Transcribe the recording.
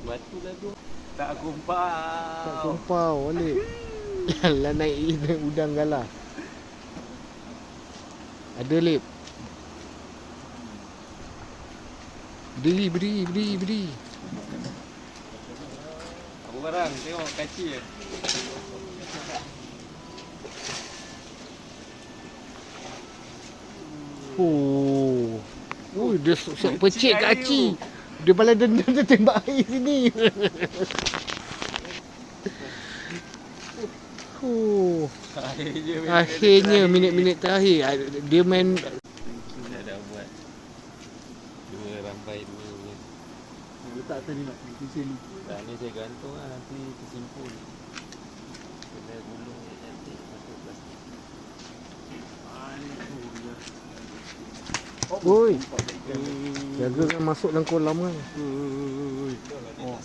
Batu lah tu. Tak kumpau. Tak kumpau balik. Lah naik udang galah. Ada lip. Beri. Apa barang? Tengok kaci je. Oh. Oh, dia pecik kaci. Dia balas dendam dia tembak air sini. Oh. Akhirnya minit-minit terakhir dia main. Kita dah buat 2 rampai 2. Letak tadi nak di sini. Dah ni saya gantung lah, nanti tersimpul. Kena gulung yang cantik masuk plastik. Oi. Jaga kan masuk dalam kolam kan. Ui. Oh.